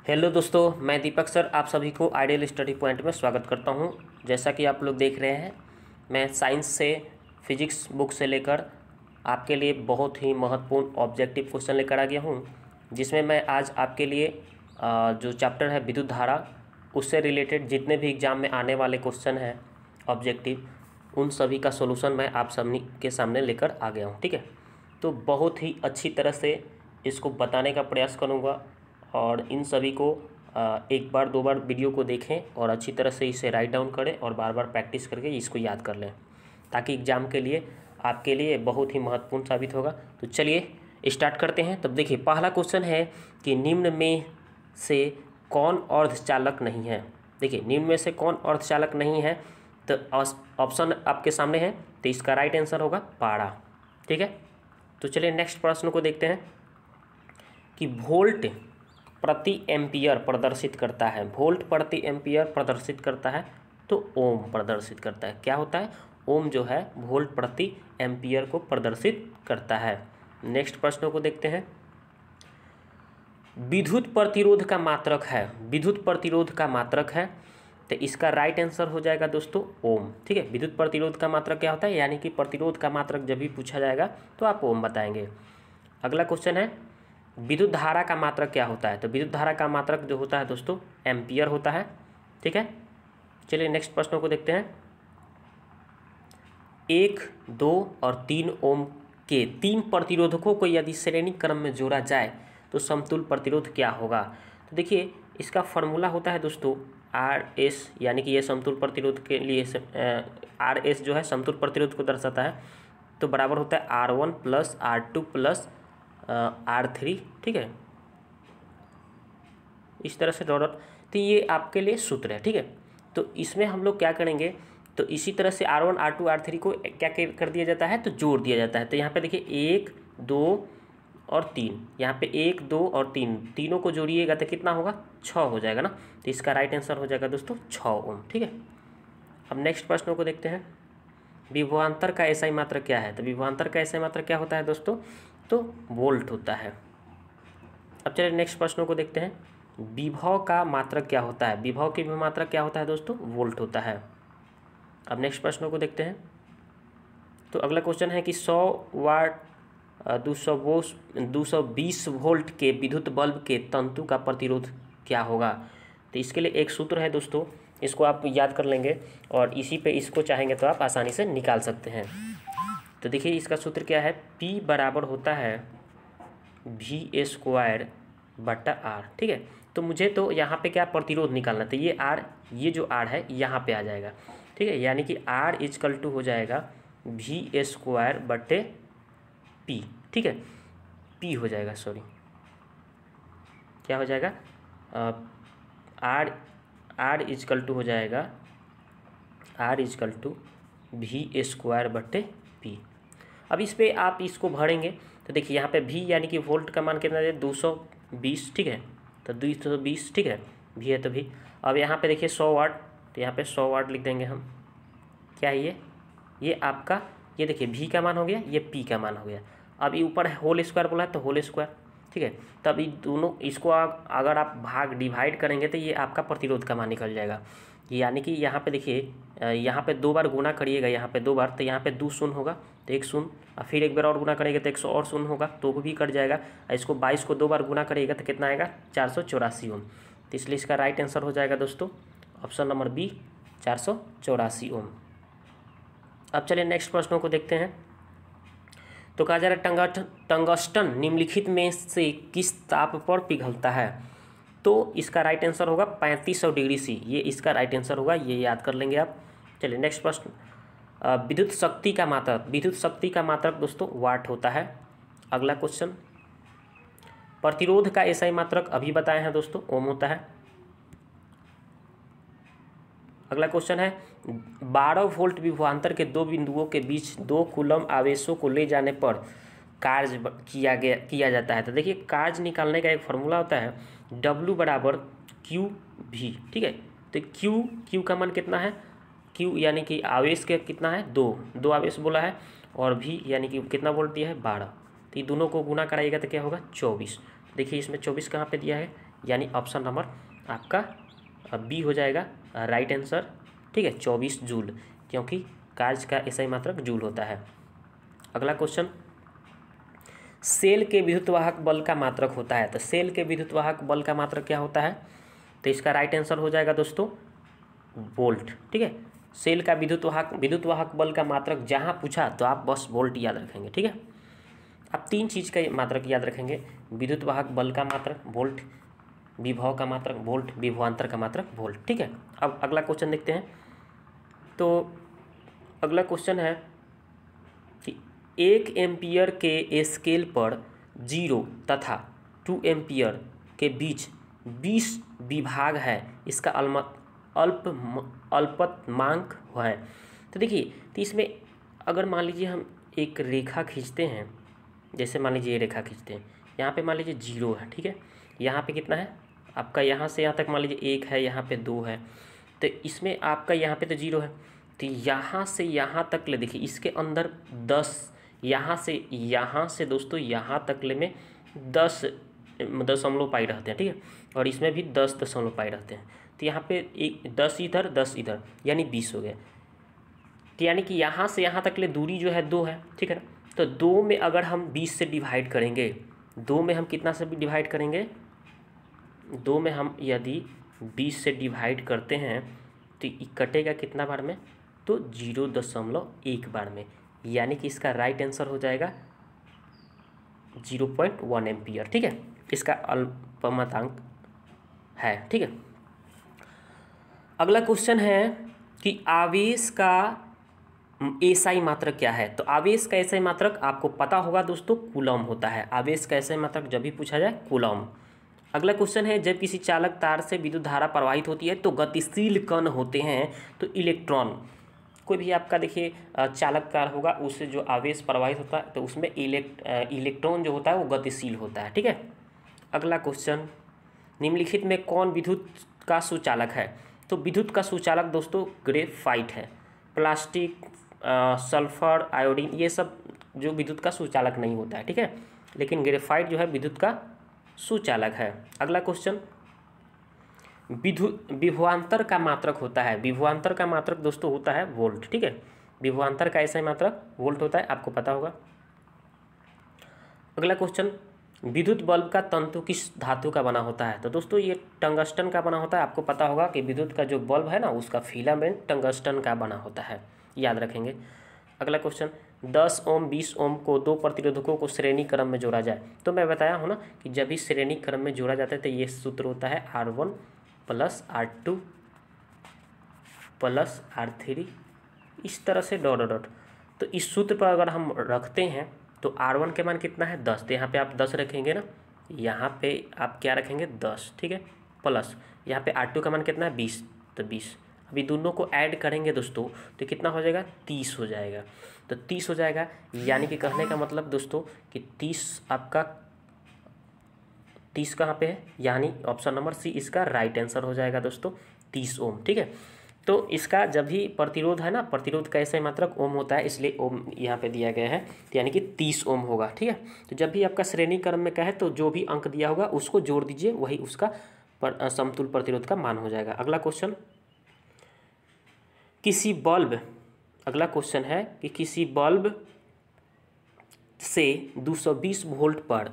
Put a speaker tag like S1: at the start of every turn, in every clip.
S1: Hello दोस्तों, मैं दीपक sir आप सभी को आइडियल स्टडी पॉइंट में स्वागत करता हूं। जैसा कि आप लोग देख रहे हैं, मैं साइंस से फिजिक्स बुक से लेकर आपके लिए बहुत ही महत्वपूर्ण ऑब्जेक्टिव क्वेश्चन लेकर आ गया हूं, जिसमें मैं आज आपके लिए जो चैप्टर है विद्युत धारा, उससे रिलेटेड जितने भी एग्ज़ाम में आने वाले क्वेश्चन हैं ऑब्जेक्टिव, उन सभी का सोल्यूशन मैं आप सभी के सामने लेकर आ गया हूँ। ठीक है, तो बहुत ही अच्छी तरह से इसको बताने का प्रयास करूँगा और इन सभी को एक बार दो बार वीडियो को देखें और अच्छी तरह से इसे राइट डाउन करें और बार बार प्रैक्टिस करके इसको याद कर लें, ताकि एग्ज़ाम के लिए आपके लिए बहुत ही महत्वपूर्ण साबित होगा। तो चलिए स्टार्ट करते हैं। तब देखिए, पहला क्वेश्चन है कि निम्न में से कौन अर्धचालक नहीं है। देखिए, निम्न में से कौन अर्धचालक नहीं है, तो ऑप्शन आपके सामने है, तो इसका राइट आंसर होगा पारा। ठीक है, तो चलिए नेक्स्ट प्रश्न को देखते हैं कि वोल्ट प्रति एम्पियर प्रदर्शित करता है। वोल्ट प्रति एम्पियर प्रदर्शित करता है तो ओम प्रदर्शित करता है। क्या होता है? ओम जो है वोल्ट प्रति एम्पियर को प्रदर्शित करता है। नेक्स्ट प्रश्नों को देखते हैं। विद्युत प्रतिरोध का मात्रक है। विद्युत प्रतिरोध का मात्रक है, तो इसका राइट आंसर हो जाएगा दोस्तों ओम। ठीक है, विद्युत प्रतिरोध का मात्रक क्या होता है, यानी कि प्रतिरोध का मात्रक जब भी पूछा जाएगा तो आप ओम बताएंगे। अगला क्वेश्चन है, विद्युत धारा का मात्रक क्या होता है। तो विद्युत धारा का मात्रक जो होता है दोस्तों एम्पियर होता है। ठीक है, चलिए नेक्स्ट प्रश्नों को देखते हैं। 1, 2 और 3 ओम के 3 प्रतिरोधकों को यदि श्रेणी क्रम में जोड़ा जाए तो समतुल्य प्रतिरोध क्या होगा। तो देखिए, इसका फॉर्मूला होता है दोस्तों RS, यानी कि ये समतुल्य प्रतिरोध के लिए RS जो है समतुल्य प्रतिरोध को दर्शाता है, तो बराबर होता है R1 + R2 + R3। ठीक है, इस तरह से डॉट, तो ये आपके लिए सूत्र है। ठीक है, तो इसमें हम लोग क्या करेंगे, तो इसी तरह से R1 R2 R3 को क्या कर दिया जाता है, तो जोड़ दिया जाता है। तो यहाँ पे देखिए 1, 2 और 3, यहाँ पे 1, 2 और 3, तीनों को जोड़िएगा तो कितना होगा, 6 हो जाएगा ना। तो इसका राइट आंसर हो जाएगा दोस्तों 6 ओम। ठीक है, अब नेक्स्ट प्रश्नों को देखते हैं। विभवांतर का एसआई मात्रक क्या है। तो विभवांतर का एसआई मात्रक क्या होता है दोस्तों, तो वोल्ट होता है। अब चलिए नेक्स्ट प्रश्नों को देखते हैं। विभव का मात्रक क्या होता है। विभव की मात्रक क्या होता है दोस्तों, वोल्ट होता है। अब नेक्स्ट प्रश्नों को देखते हैं। तो अगला क्वेश्चन है कि 100 वाट 220 वोल्ट के विद्युत बल्ब के तंतु का प्रतिरोध क्या होगा। तो इसके लिए एक सूत्र है दोस्तों, इसको आप याद कर लेंगे और इसी पे इसको चाहेंगे तो आप आसानी से निकाल सकते हैं। तो देखिए, इसका सूत्र क्या है, P बराबर होता है V² बटा R। ठीक है, तो मुझे तो यहाँ पे क्या प्रतिरोध निकालना, तो ये R, ये जो R है यहाँ पे आ जाएगा। ठीक है, यानी कि R = हो जाएगा V² बटे P। ठीक है, P हो जाएगा, सॉरी क्या हो जाएगा, R = हो जाएगा R = V² बटे P। अब इस पर आप इसको भरेंगे तो देखिए, यहाँ पे V यानी कि वोल्ट का मान कितना है, 220। ठीक है, तो 220। ठीक है, V है तो V। अब यहाँ पे देखिए 100 वाट, तो यहाँ पे 100 वाट लिख देंगे हम। क्या है ये आपका, ये देखिए V का मान हो गया, ये P का मान हो गया। अब ये ऊपर होल स्क्वायर बोला है तो होल स्क्वायर। ठीक है, तब ये दोनों, इसको अगर आप डिवाइड करेंगे तो ये आपका प्रतिरोध का मान निकल जाएगा। यानी कि यहाँ पे देखिए, यहाँ पे 2 बार गुना करिएगा, यहाँ पे 2 बार, तो यहाँ पे 2 शून्य होगा तो 1 शून्य, और फिर एक बार और गुना करेंगे तो 100 और शून्य होगा तो वो भी कट जाएगा। इसको 22 को 2 बार गुना करिएगा तो कितना आएगा, 484 ओम। तो इसलिए इसका राइट आंसर हो जाएगा दोस्तों ऑप्शन नंबर बी, 484 ओम। अब चलिए नेक्स्ट प्रश्नों को देखते हैं। तो कहा जा रहा है टंगस्टन निम्नलिखित में से किस ताप पर पिघलता है। तो इसका राइट आंसर होगा 3500 डिग्री सी, ये इसका राइट आंसर होगा, ये याद कर लेंगे आप। चलिए नेक्स्ट प्रश्न, विद्युत शक्ति का मात्रक। विद्युत शक्ति का मात्रक दोस्तों वाट होता है। अगला क्वेश्चन, प्रतिरोध का एसआई मात्रक अभी बताए हैं दोस्तों, ओम होता है। अगला क्वेश्चन है, 12 वोल्ट विभवांतर के 2 बिंदुओं के बीच 2 कूलम आवेशों को ले जाने पर कार्य किया जाता है। तो देखिए, कार्य निकालने का एक फार्मूला होता है W = QV। ठीक है, तो Q का मान कितना है, Q यानी कि आवेश के कितना है, 2 आवेश बोला है, और V यानी कि कितना वोल्ट दिया है, 12। तो ये दोनों को गुना कराइएगा तो क्या होगा, 24। देखिए इसमें 24 कहाँ पे दिया है, यानी ऑप्शन नंबर आपका बी हो जाएगा राइट आंसर। ठीक है, 24 जूल, क्योंकि कार्य का एसआई मात्रक जूल होता है। अगला क्वेश्चन, सेल के विद्युतवाहक बल का मात्रक होता है। तो सेल के विद्युतवाहक बल का मात्रक क्या होता है? तो इसका राइट आंसर हो जाएगा दोस्तों वोल्ट। ठीक है, सेल का विद्युतवाहक बल का मात्रक जहाँ पूछा तो आप बस वोल्ट याद रखेंगे। ठीक है, आप 3 चीज़ का मात्रक याद रखेंगे, विद्युतवाहक बल का मात्रक वोल्ट, विभव का मात्रक वोल्ट, विभवांतर का मात्रक वोल्ट। ठीक है, अब अगला क्वेश्चन देखते हैं। तो अगला क्वेश्चन है कि 1 एम्पियर के स्केल पर 0 तथा 2 एम्पियर के बीच 20 विभाग है, इसका अल्पतमांक है। तो देखिए, तो इसमें अगर मान लीजिए हम एक रेखा खींचते हैं, जैसे मान लीजिए ये रेखा खींचते हैं, यहाँ पे मान लीजिए 0 है। ठीक है, यहाँ पे कितना है आपका, यहाँ से यहाँ तक मान लीजिए 1 है, यहाँ पे 2 है, तो इसमें आपका यहाँ पे तो 0 है, तो यहाँ से यहाँ तक ले देखिए इसके अंदर 10, यहाँ से दोस्तों यहाँ तक ले में 10 दशमलव पाई रहते हैं। ठीक है, और इसमें भी 10 दशमलव पाई रहते हैं, तो यहाँ पे 10 इधर 10 इधर, यानी 20 हो गया। तो यानी कि यहाँ से यहाँ तक ले दूरी जो है 2 है। ठीक है ना, तो 2 में अगर हम 20 से डिवाइड करेंगे, 2 में हम कितना से भी डिवाइड करेंगे, 2 में हम यदि 20 से डिवाइड करते हैं तो कटेगा कितना बार में, तो 0.1 बार में, यानी कि इसका राइट आंसर हो जाएगा 0.1 एम्पियर। ठीक है, इसका अल्पतमांक है। ठीक है, अगला क्वेश्चन है कि आवेश का एसआई मात्रक क्या है। तो आवेश का एसआई मात्रक आपको पता होगा दोस्तों, कूलम होता है। आवेश का एसआई मात्रक जब भी पूछा जाए कूलम। अगला क्वेश्चन है, जब किसी चालक तार से विद्युत धारा प्रवाहित होती है तो गतिशील कण होते हैं, तो इलेक्ट्रॉन, कोई भी आपका देखिए चालक तार होगा, उससे जो आवेश प्रवाहित होता है तो उसमें इलेक्ट्रॉन जो होता है वो गतिशील होता है। ठीक है, अगला क्वेश्चन, निम्नलिखित में कौन विद्युत का सुचालक है। तो विद्युत का सुचालक दोस्तों ग्रेफाइट है, प्लास्टिक, सल्फर, आयोडीन, ये सब जो विद्युत का सुचालक नहीं होता है। ठीक है, लेकिन ग्रेफाइट जो है विद्युत का सुचालक है। अगला क्वेश्चन, विभवांतर का मात्रक होता है। विभवांतर का मात्रक दोस्तों होता है वोल्ट। ठीक है, विभवांतर का ऐसा मात्रक वोल्ट होता है, आपको पता होगा। अगला क्वेश्चन, विद्युत बल्ब का तंतु किस धातु का बना होता है। तो दोस्तों ये टंगस्टन का बना होता है। आपको पता होगा कि विद्युत का जो बल्ब है ना, उसका फिलामेंट टंगस्टन का बना होता है, याद रखेंगे। अगला क्वेश्चन, 10 ओम 20 ओम को 2 प्रतिरोधकों को श्रेणी क्रम में जोड़ा जाए। तो मैं बताया हूँ ना कि जब भी श्रेणी क्रम में जोड़ा जाता है तो ये सूत्र होता है R1 + R2 + R3, इस तरह से डॉट डॉट। तो इस सूत्र पर अगर हम रखते हैं तो R1 के मान कितना है 10, तो यहाँ पे आप 10 रखेंगे ना, यहाँ पे आप क्या रखेंगे 10। ठीक है, प्लस यहाँ पे R2 का मान कितना है 20, तो 20। अभी दोनों को ऐड करेंगे दोस्तों तो कितना हो जाएगा 30 हो जाएगा। तो 30 हो जाएगा, यानी कि कहने का मतलब दोस्तों कि 30 आपका 30 कहाँ पे है, यानी ऑप्शन नंबर सी इसका राइट आंसर हो जाएगा दोस्तों 30 ओम। ठीक है, तो इसका जब भी प्रतिरोध है ना, प्रतिरोध का ऐसा मात्रक ओम होता है, इसलिए ओम यहाँ पे दिया गया है, तो यानी कि 30 ओम होगा। ठीक है, तो जब भी आपका श्रेणी क्रम में कहे तो जो भी अंक दिया होगा उसको जोड़ दीजिए, वही उसका समतुल्य प्रतिरोध का मान हो जाएगा। अगला क्वेश्चन, किसी बल्ब, अगला क्वेश्चन है कि किसी बल्ब से 220 वोल्ट पर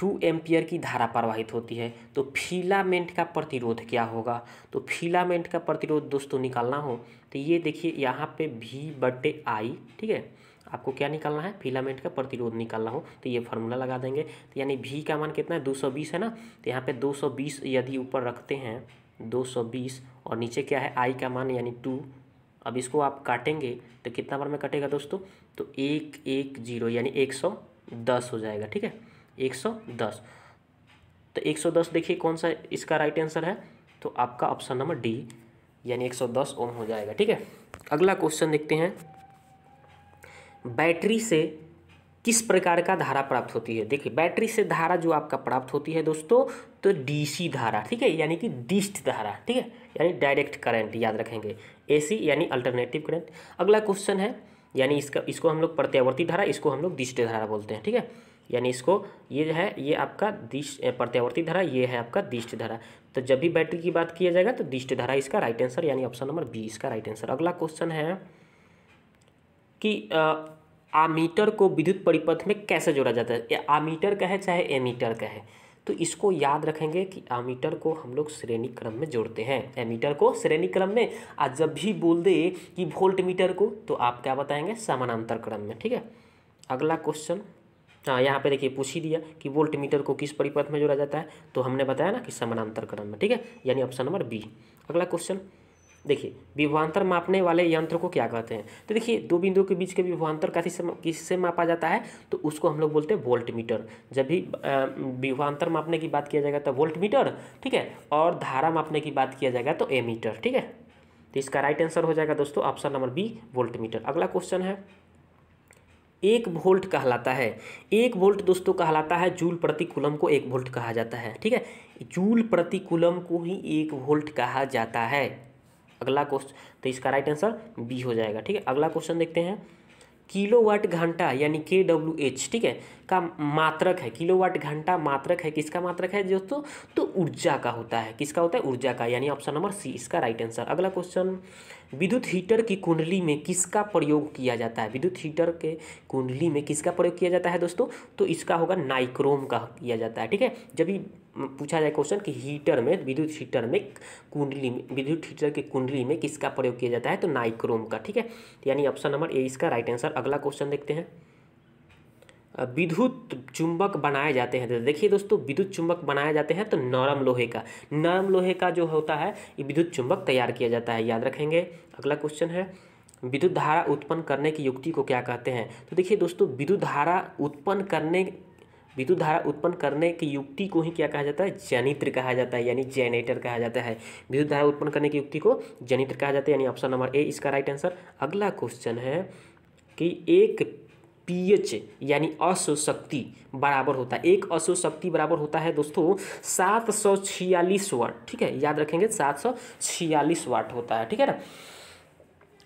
S1: 2 एम्पियर की धारा प्रवाहित होती है, तो फिलामेंट का प्रतिरोध क्या होगा। तो फिलामेंट का प्रतिरोध दोस्तों निकालना हो तो ये देखिए यहाँ पे V/I। ठीक है, आपको क्या निकालना है, फिलामेंट का प्रतिरोध निकालना हो तो ये फार्मूला लगा देंगे। तो यानी V का मान कितना है 220 है ना, तो यहाँ पे 220 यदि ऊपर रखते हैं 220 और नीचे क्या है I का मान यानी 2। अब इसको आप काटेंगे तो कितना बार में कटेगा दोस्तों, तो 110 यानी 110 हो जाएगा। ठीक है, 110। तो 110 देखिए कौन सा इसका राइट आंसर है, तो आपका ऑप्शन नंबर डी यानी 110 ओम हो जाएगा। ठीक है, अगला क्वेश्चन देखते हैं, बैटरी से किस प्रकार का धारा प्राप्त होती है। देखिए बैटरी से धारा जो आपका प्राप्त होती है दोस्तों, तो डीसी धारा। ठीक है, यानी कि डिस्ट धारा। ठीक है, यानी डायरेक्ट करंट, याद रखेंगे। एसी यानी अल्टरनेटिव करंट। अगला क्वेश्चन है, यानी इसको हम लोग प्रत्यावर्ती धारा, इसको हम लोग डिस्ट धारा बोलते हैं। ठीक है, यानी इसको ये है, ये आपका दिष्ट प्रत्यावर्ती धारा, ये है आपका दिष्ट धारा। तो जब भी बैटरी की बात किया जाएगा तो दिष्ट धारा इसका राइट आंसर, यानी ऑप्शन नंबर बी इसका राइट आंसर। अगला क्वेश्चन है कि आमीटर को विद्युत परिपथ में कैसे जोड़ा जाता है। आमीटर का है चाहे एमीटर का है, तो इसको याद रखेंगे कि आमीटर को हम लोग श्रेणी क्रम में जोड़ते हैं। एमीटर को श्रेणी क्रम में, आज जब भी बोल दे कि वोल्ट मीटर को, तो आप क्या बताएंगे, समानांतर क्रम में। ठीक है, अगला क्वेश्चन, हाँ यहाँ पे देखिए पूछ ही दिया कि वोल्ट मीटर को किस परिपथ में जोड़ा जाता है, तो हमने बताया ना कि समानांतर क्रम में। ठीक है, यानी ऑप्शन नंबर बी। अगला क्वेश्चन देखिए, विभवांतर मापने वाले यंत्र को क्या कहते हैं। तो देखिए, दो बिंदुओं के बीच के विभवांतर किससे मापा जाता है, तो उसको हम लोग बोलते हैं वोल्ट मीटर। जब भी विभवांतर मापने की बात किया जाएगा तो वोल्ट मीटर, ठीक है, और धारा मापने की बात किया जाएगा तो एमीटर। ठीक है, तो इसका राइट आंसर हो जाएगा दोस्तों option number B, volt meter. अगला क्वेश्चन है, 1 वोल्ट कहलाता है, 1 वोल्ट दोस्तों कहलाता है, जूल प्रति कूलम को 1 वोल्ट कहा जाता है। ठीक है, जूल प्रति कूलम को ही 1 वोल्ट कहा जाता है। अगला क्वेश्चन, तो इसका राइट आंसर बी हो जाएगा। ठीक है, अगला क्वेश्चन देखते हैं, किलोवाट घंटा यानी KWH, ठीक है, का मात्रक है। किलोवाट घंटा मात्रक है, किसका मात्रक है दोस्तों, तो ऊर्जा का होता है। किसका होता है, ऊर्जा का, यानी ऑप्शन नंबर सी इसका राइट आंसर। अगला क्वेश्चन, विद्युत हीटर की कुंडली में किसका प्रयोग किया जाता है। विद्युत हीटर के कुंडली में किसका प्रयोग किया जाता है दोस्तों, तो इसका होगा नाइक्रोम का किया जाता है। ठीक है, जब भी पूछा जाए क्वेश्चन कि हीटर में, विद्युत हीटर में कुंडली में, विद्युत हीटर के कुंडली में किसका प्रयोग किया जाता है, तो नाइक्रोम का। ठीक है, यानी ऑप्शन नंबर ए इसका राइट आंसर। अगला क्वेश्चन देखते हैं, विद्युत चुंबक बनाए जाते हैं। तो देखिए दोस्तों, विद्युत चुंबक बनाए जाते हैं तो नरम लोहे का, नरम लोहे का जो होता है ये विद्युत चुंबक तैयार किया जाता है, याद रखेंगे। अगला क्वेश्चन है, विद्युत धारा उत्पन्न करने की युक्ति को क्या कहते हैं। तो देखिए दोस्तों, विद्युत धारा उत्पन्न करने की युक्ति को ही क्या कहा जाता है, जनित्र कहा जाता है, यानी जेनरेटर कहा जाता है। विद्युत धारा उत्पन्न करने की युक्ति को जनित्र कहा जाता है, यानी ऑप्शन नंबर ए इसका राइट आंसर। अगला क्वेश्चन है कि एक pH यानी अशोशक्ति बराबर होता है, एक अशोशक्ति बराबर होता है दोस्तों 746 वाट। ठीक है, याद रखेंगे 746 वाट होता है। ठीक है ना,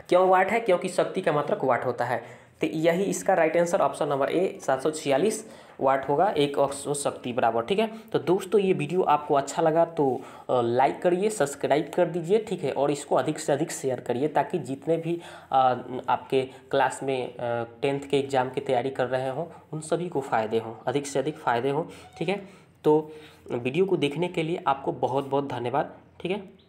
S1: क्यों वाट है, क्योंकि शक्ति का मात्रक वाट होता है। तो यही इसका right answer option number A 746 वाट होगा, एक अशोशक्ति बराबर। ठीक है, तो दोस्तों ये वीडियो आपको अच्छा लगा तो लाइक करिए, सब्सक्राइब कर दीजिए। ठीक है, और इसको अधिक से अधिक शेयर करिए, ताकि जितने भी आपके क्लास में 10th के एग्ज़ाम की तैयारी कर रहे हों उन सभी को फ़ायदे हों, अधिक से अधिक फ़ायदे हों। ठीक है, तो वीडियो को देखने के लिए आपको बहुत बहुत धन्यवाद। ठीक है।